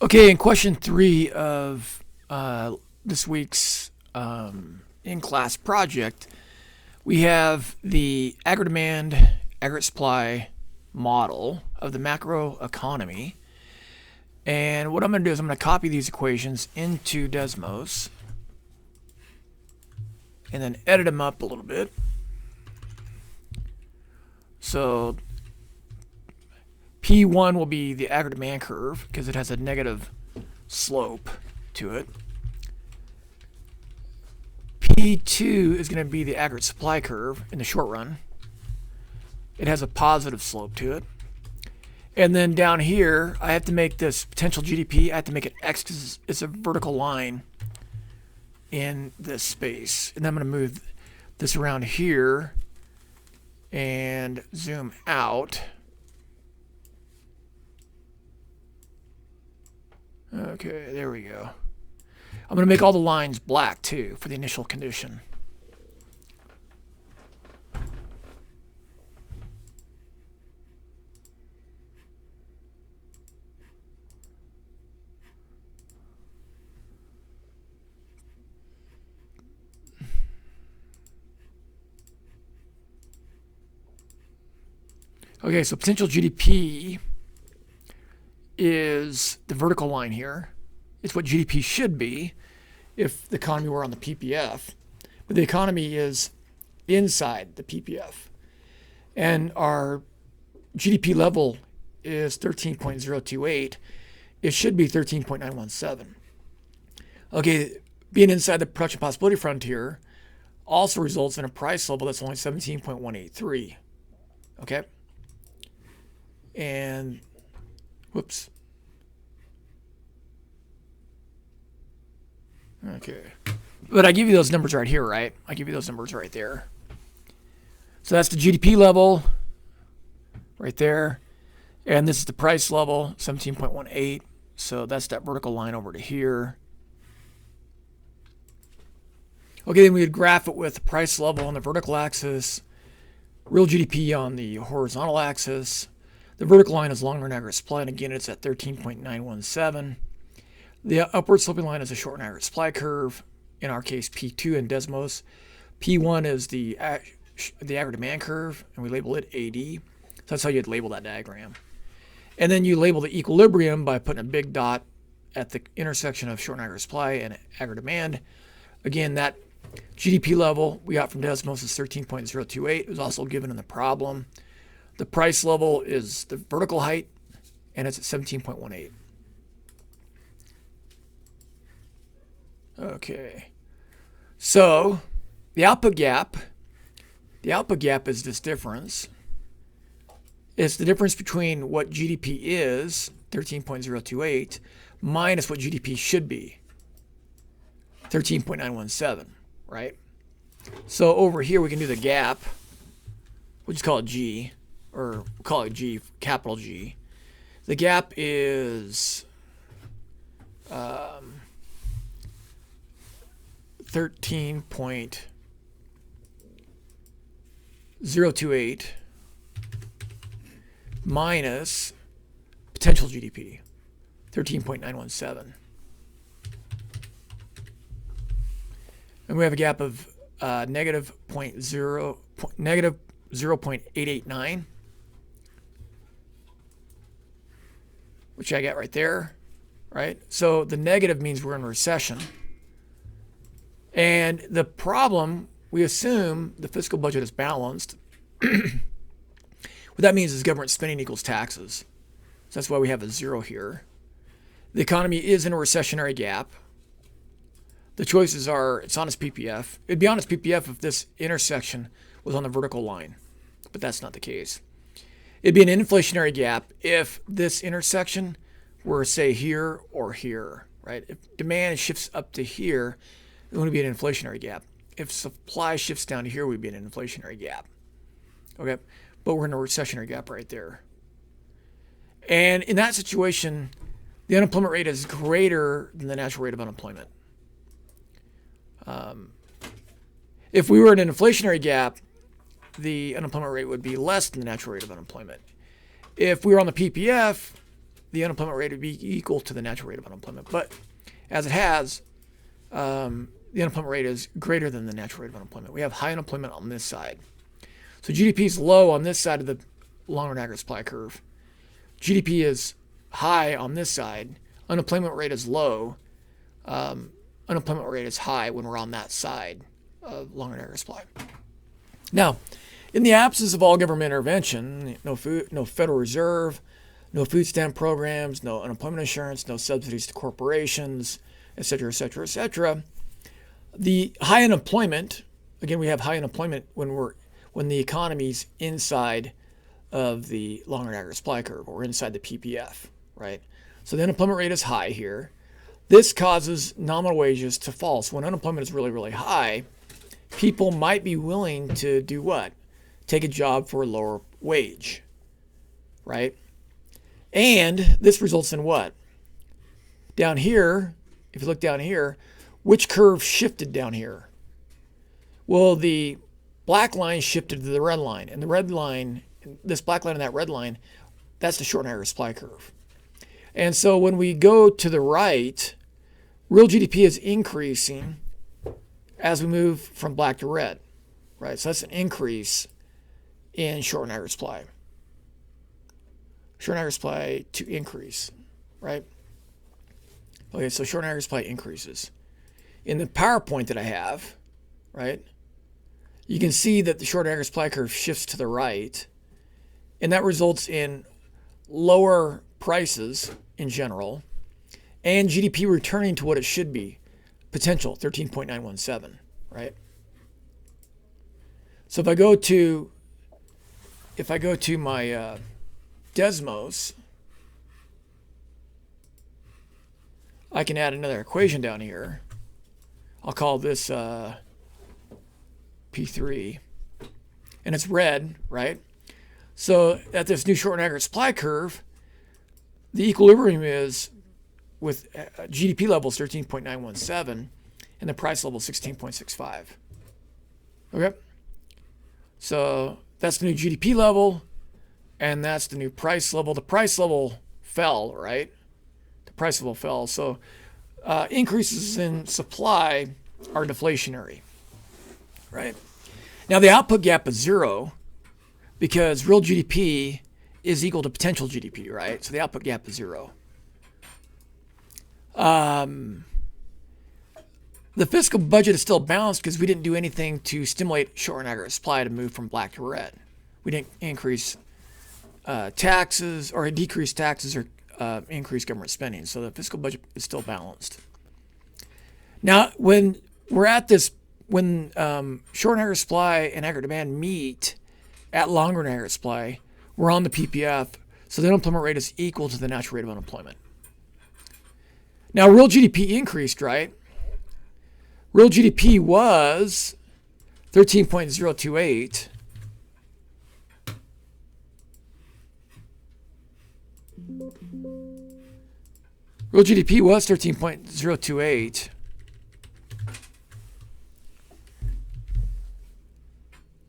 Okay, in question 3 of this week's in-class project, we have the aggregate demand, aggregate supply model of the macroeconomy. And what I'm going to do is I'm going to copy these equations into Desmos and then edit them up a little bit. So P1 will be the aggregate demand curve because it has a negative slope to it. P2 is going to be the aggregate supply curve in the short run. It has a positive slope to it. And then down here, I have to make this potential GDP, I have to make it X because it's a vertical line in this space. And then I'm going to move this around here and zoom out. Okay, there we go. I'm going to make all the lines black too for the initial condition. Okay, so potential GDP is the vertical line here. It's what GDP should be if the economy were on the PPF. But the economy is inside the PPF. And our GDP level is 13.028. It should be 13.917. Okay, being inside the production possibility frontier also results in a price level that's only 17.183. Okay? And whoops. Okay. But I give you those numbers right here, right? I give you those numbers right there. So that's the GDP level right there. And this is the price level, 17.18. So that's that vertical line over to here. Okay, then we would graph it with the price level on the vertical axis, real GDP on the horizontal axis. The vertical line is long-run aggregate supply, and again, it's at 13.917. The upward sloping line is a short-run aggregate supply curve, in our case, P2 in Desmos. P1 is the aggregate demand curve, and we label it AD. So that's how you'd label that diagram. And then you label the equilibrium by putting a big dot at the intersection of short-run aggregate supply and aggregate demand. Again, that GDP level we got from Desmos is 13.028. It was also given in the problem. The price level is the vertical height, and it's at 17.18. Okay. So the output gap is this difference. It's the difference between what GDP is, 13.028, minus what GDP should be, 13.917, right? So over here we can do the gap. We'll just call it G. Or we'll call it G, capital G. The gap is 13.028 minus potential GDP, 13.917. And we have a gap of negative 0.889. Which I got right there, right? So the negative means we're in recession. And the problem, we assume the fiscal budget is balanced. What that means is government spending equals taxes. So that's why we have a 0 here. The economy is in a recessionary gap. The choices are, it's on its PPF. It'd be on its PPF if this intersection was on the vertical line, but that's not the case. It'd be an inflationary gap if this intersection were, say, here or here, right? If demand shifts up to here, it would be an inflationary gap. If supply shifts down to here, we'd be in an inflationary gap. Okay? But we're in a recessionary gap right there. And in that situation, the unemployment rate is greater than the natural rate of unemployment. If we were in an inflationary gap, the unemployment rate would be less than the natural rate of unemployment. If we were on the PPF, the unemployment rate would be equal to the natural rate of unemployment. But as it has, the unemployment rate is greater than the natural rate of unemployment. We have high unemployment on this side. So GDP is low on this side of the long-run aggregate supply curve. GDP is high on this side. Unemployment rate is low. Unemployment rate is high when we're on that side of long-run aggregate supply. Now, in the absence of all government intervention, no Federal Reserve, no food stamp programs, no unemployment insurance, no subsidies to corporations, et cetera, et cetera, et cetera, the high unemployment, again, we have high unemployment when the economy's inside of the long-run aggregate supply curve or inside the PPF, right? So the unemployment rate is high here. This causes nominal wages to fall. So when unemployment is really, really high, people might be willing to do what? Take a job for a lower wage, right? And this results in what? Down here, if you look down here, which curve shifted down here? Well, the black line shifted to the red line. And the red line, this black line and that red line, that's the short-run aggregate supply curve. And so when we go to the right, real GDP is increasing as we move from black to red, right? So that's an increase in short-run aggregate supply. Short-run aggregate supply to increase, right? Okay, so short-run aggregate supply increases. In the PowerPoint that I have, right, you can see that the short-run aggregate supply curve shifts to the right, and that results in lower prices in general and GDP returning to what it should be, potential 13.917, right? So if I go to my Desmos, I can add another equation down here. I'll call this P3, and it's red, right? So at this new short-run aggregate supply curve, the equilibrium is with GDP levels 13.917 and the price level 16.65. Okay? So that's the new GDP level, and that's the new price level. The price level fell, right? The price level fell. So increases in supply are deflationary, right? Now the output gap is zero because real GDP is equal to potential GDP, right? So the output gap is zero. The fiscal budget is still balanced because we didn't do anything to stimulate short-run aggregate supply to move from black to red. We didn't increase taxes or decrease taxes or increase government spending. So the fiscal budget is still balanced. Now, when we're at this, when short-run aggregate supply and aggregate demand meet at long-run aggregate supply, we're on the PPF, so the unemployment rate is equal to the natural rate of unemployment. Now, real GDP increased, right? Real GDP was 13.028. Real GDP was 13.028.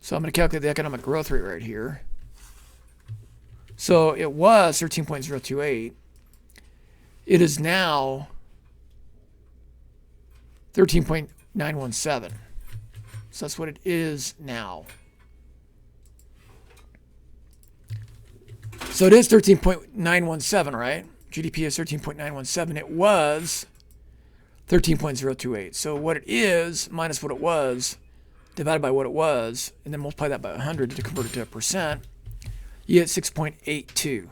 So I'm going to calculate the economic growth rate right here. So it was 13.028. It is now 13.917. So that's what it is now. So it is 13.917, right? GDP is 13.917. It was 13.028. So what it is minus what it was divided by what it was, and then multiply that by 100 to convert it to a percent, you get 6.82.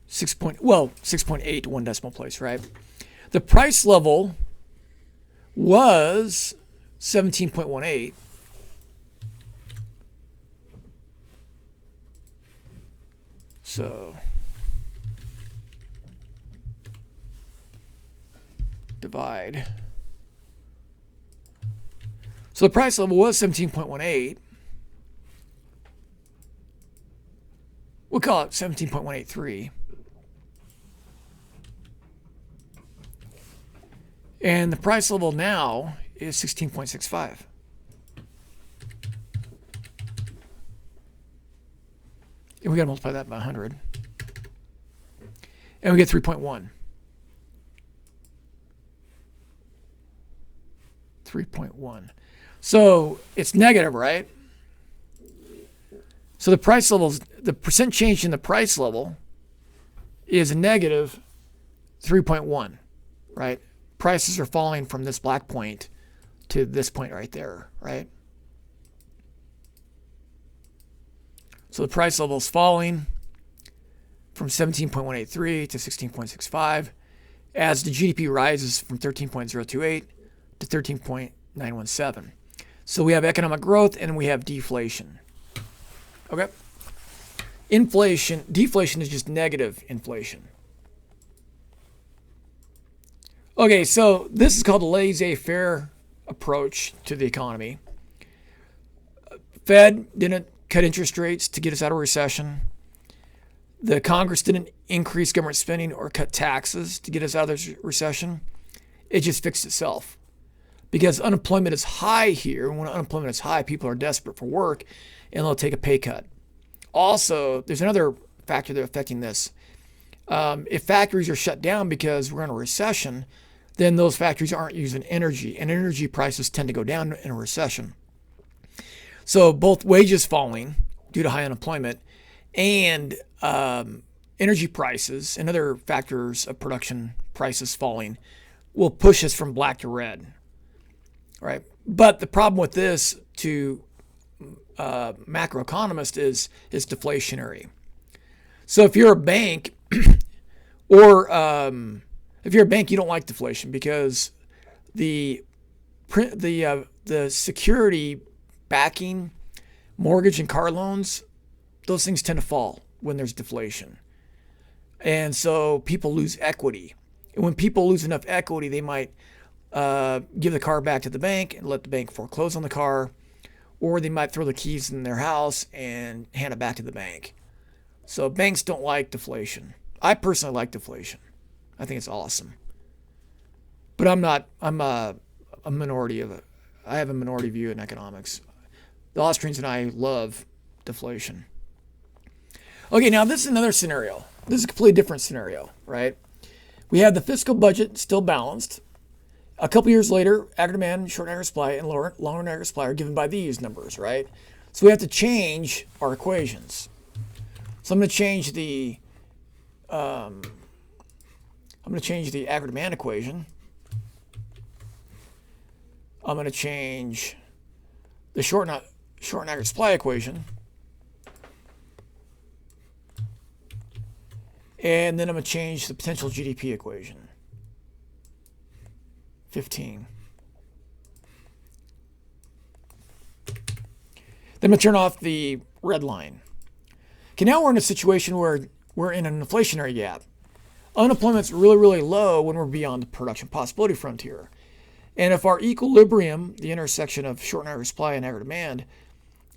6.8 to one decimal place, right? The price level was 17.18. So divide. So the price level was 17.18. We'll call it 17.183. And the price level now is 16.65. And we got to multiply that by 100. And we get 3.1. 3.1. So it's negative, right? So the price levels, the percent change in the price level is a negative 3.1, right? Prices are falling from this black point to this point right there, right? So the price level is falling from 17.183 to 16.65 as the GDP rises from 13.028 to 13.917. So we have economic growth and we have deflation. Okay? Deflation is just negative inflation. Okay, so this is called the laissez-faire approach to the economy. Fed didn't cut interest rates to get us out of recession. The Congress didn't increase government spending or cut taxes to get us out of this recession. It just fixed itself. Because unemployment is high here. When unemployment is high, people are desperate for work and they'll take a pay cut. Also, there's another factor that's affecting this. If factories are shut down because we're in a recession, then those factories aren't using energy, and energy prices tend to go down in a recession. So both wages falling due to high unemployment and energy prices and other factors of production prices falling will push us from black to red, right? But the problem with this to macroeconomist is deflationary. So if you're a bank or if you're a bank, you don't like deflation because the security backing mortgage and car loans, those things tend to fall when there's deflation. And so people lose equity. And when people lose enough equity, they might give the car back to the bank and let the bank foreclose on the car, or they might throw the keys in their house and hand it back to the bank. So banks don't like deflation. I personally like deflation. I think it's awesome. But I'm a minority of it. I have a minority view in economics. The Austrians and I love deflation. Okay, now this is another scenario. This is a completely different scenario, right? We have the fiscal budget still balanced. A couple years later, aggregate demand, short aggregate supply, and long aggregate supply are given by these numbers, right? So we have to change our equations. So I'm going to change the aggregate demand equation. I'm going to change the short and aggregate supply equation. And then I'm going to change the potential GDP equation. 15. Then I'm going to turn off the red line. Okay, now we're in a situation where we're in an inflationary gap. Unemployment's really, really low when we're beyond the production possibility frontier. And if our equilibrium, the intersection of short and aggregate supply and aggregate demand,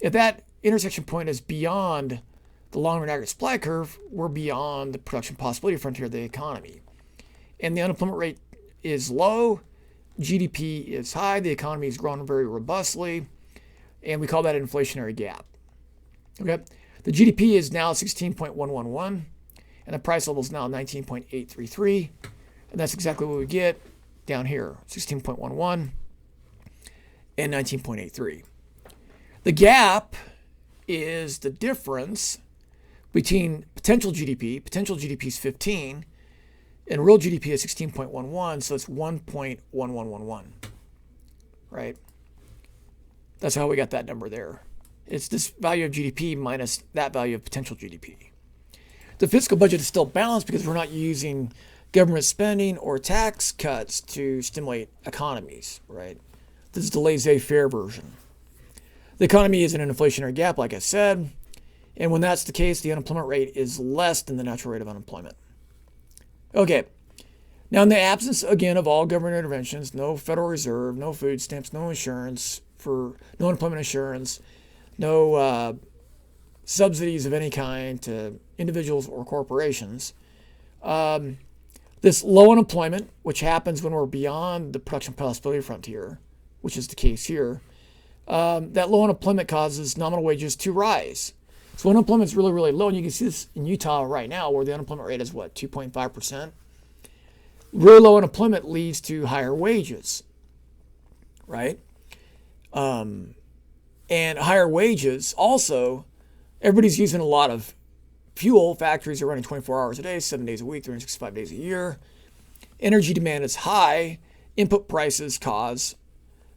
if that intersection point is beyond the long-run aggregate supply curve, we're beyond the production possibility frontier of the economy. And the unemployment rate is low, GDP is high, the economy is growing very robustly, and we call that an inflationary gap. Okay, the GDP is now 16.111, and the price level is now 19.833, and that's exactly what we get down here, 16.11 and 19.83. The gap is the difference between potential GDP. Potential GDP is 15, and real GDP is 16.11, so it's 1.1111, right? That's how we got that number there. It's this value of GDP minus that value of potential GDP. The fiscal budget is still balanced because we're not using government spending or tax cuts to stimulate economies, right? This is the laissez-faire version. The economy is in an inflationary gap, like I said, and when that's the case, the unemployment rate is less than the natural rate of unemployment. Okay, now in the absence, again, of all government interventions, no Federal Reserve, no food stamps, no insurance, no unemployment insurance, no subsidies of any kind to individuals or corporations, this low unemployment, which happens when we're beyond the production possibility frontier, which is the case here, that low unemployment causes nominal wages to rise. So unemployment's really, really low. And you can see this in Utah right now where the unemployment rate is what, 2.5%? Really low unemployment leads to higher wages, right? And higher wages also, everybody's using a lot of fuel. Factories are running 24 hours a day, 7 days a week, 365 days a year. Energy demand is high. Input prices cause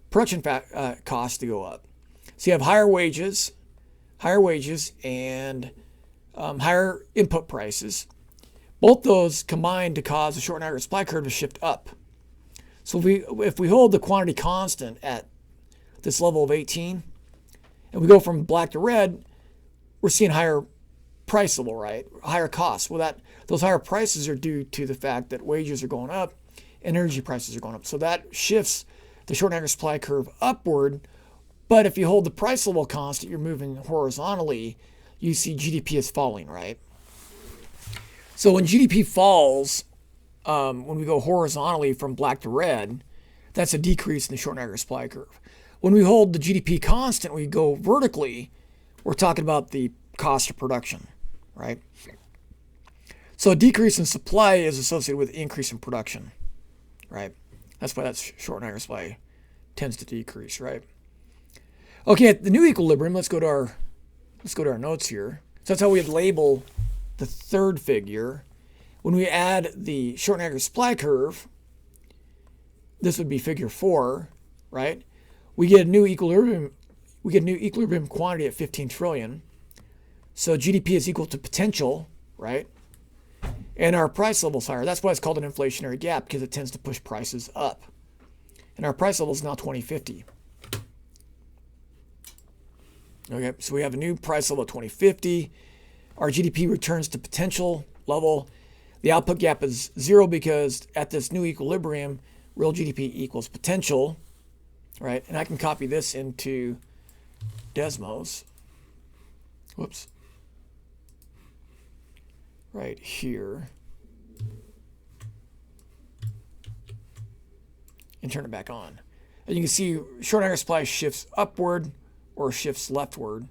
production costs to go up. So you have higher wages and higher input prices. Both those combine to cause the short and aggregate supply curve to shift up. So if we hold the quantity constant at this level of 18, and we go from black to red, we're seeing higher price level, right? Higher costs. Well, those higher prices are due to the fact that wages are going up, and energy prices are going up. So that shifts the short and aggregate supply curve upward. But if you hold the price level constant, you're moving horizontally, you see GDP is falling, right? So when GDP falls, when we go horizontally from black to red, that's a decrease in the short and aggregate supply curve. When we hold the GDP constant, we go vertically, we're talking about the cost of production, right? So a decrease in supply is associated with increase in production, right? That's why that's short and aggregate supply tends to decrease, right? Okay, at the new equilibrium, let's go to our notes here. So that's how we label the third figure. When we add the short and aggregate supply curve, this would be figure 4, right? We get a new equilibrium. We get a new equilibrium quantity at 15 trillion. So GDP is equal to potential, right? And our price level is higher. That's why it's called an inflationary gap, because it tends to push prices up. And our price level is now 2050. Okay, so we have a new price level of 2050. Our GDP returns to potential level. The output gap is 0 because at this new equilibrium, real GDP equals potential, right? And I can copy this into Desmos. Whoops. Right here. And turn it back on. And you can see short aggregate supply shifts upward or shifts leftward.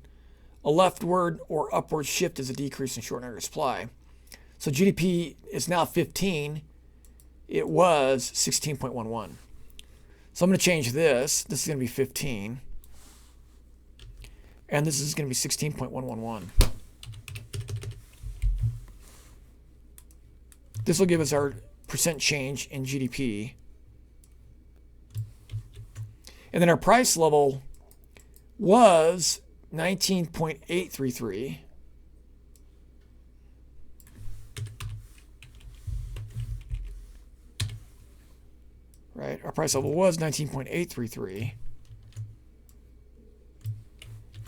A leftward or upward shift is a decrease in short and aggregate supply. So GDP is now 15. It was 16.11. So I'm going to change this. This is going to be 15. And this is going to be 16.111. This will give us our percent change in GDP. And then our price level was 19.833. Right, our price level was 19.833.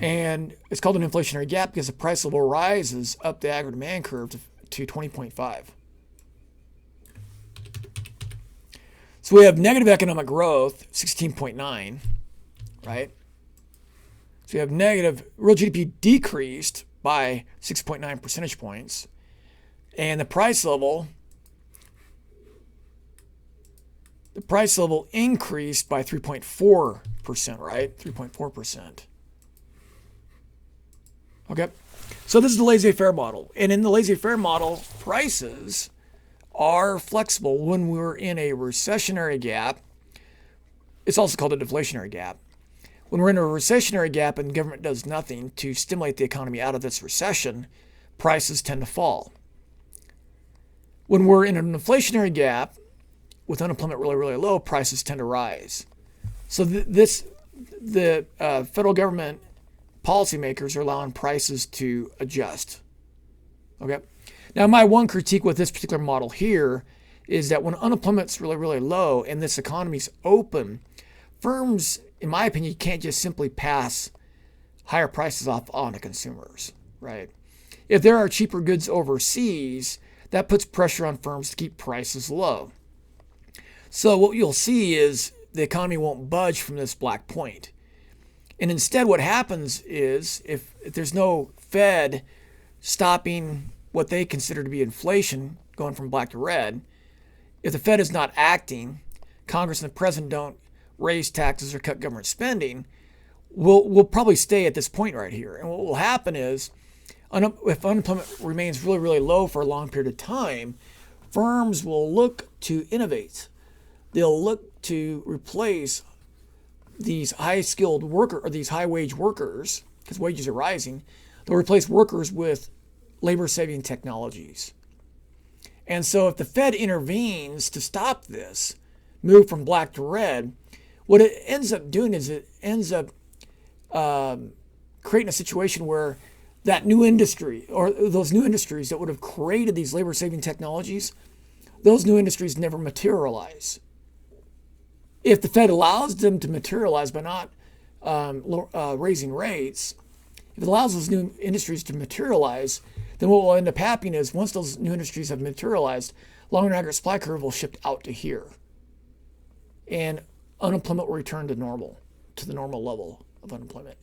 And it's called an inflationary gap because the price level rises up the aggregate demand curve to 20.5. So we have negative economic growth, 16.9, right? So we have negative, real GDP decreased by 6.9 percentage points. And the price level increased by 3.4%, right? 3.4%. Okay. So this is the laissez-faire model. And in the laissez-faire model, prices are flexible when we're in a recessionary gap. It's also called a deflationary gap. When we're in a recessionary gap and the government does nothing to stimulate the economy out of this recession, prices tend to fall. When we're in an inflationary gap with unemployment really, really low, prices tend to rise. So the federal government policymakers are allowing prices to adjust. Okay. Now, my one critique with this particular model here is that when unemployment's really, really low and this economy's open, firms, in my opinion, can't just simply pass higher prices off on to consumers, right? If there are cheaper goods overseas, that puts pressure on firms to keep prices low. So what you'll see is the economy won't budge from this black point. And instead what happens is if there's no Fed stopping what they consider to be inflation going from black to red, if the Fed is not acting, Congress and the President don't raise taxes or cut government spending, we'll probably stay at this point right here. And what will happen is if unemployment remains really, really low for a long period of time, firms will look to innovate. They'll look to replace these high-skilled worker or these high-wage workers, because wages are rising. They'll replace workers with labor-saving technologies. And so if the Fed intervenes to stop this move from black to red, what it ends up doing is it ends up creating a situation where that new industry or those new industries that would have created these labor-saving technologies, those new industries never materialize. If the Fed allows them to materialize by not raising rates, if it allows those new industries to materialize, then what will end up happening is once those new industries have materialized, long-run aggregate supply curve will shift out to here. And unemployment will return to normal, to the normal level of unemployment.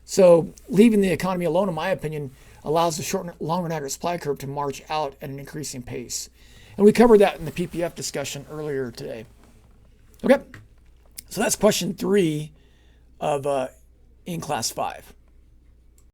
So leaving the economy alone, in my opinion, allows the short long-run aggregate supply curve to march out at an increasing pace. And we covered that in the PPF discussion earlier today. Okay, so that's question 3 of in class 5.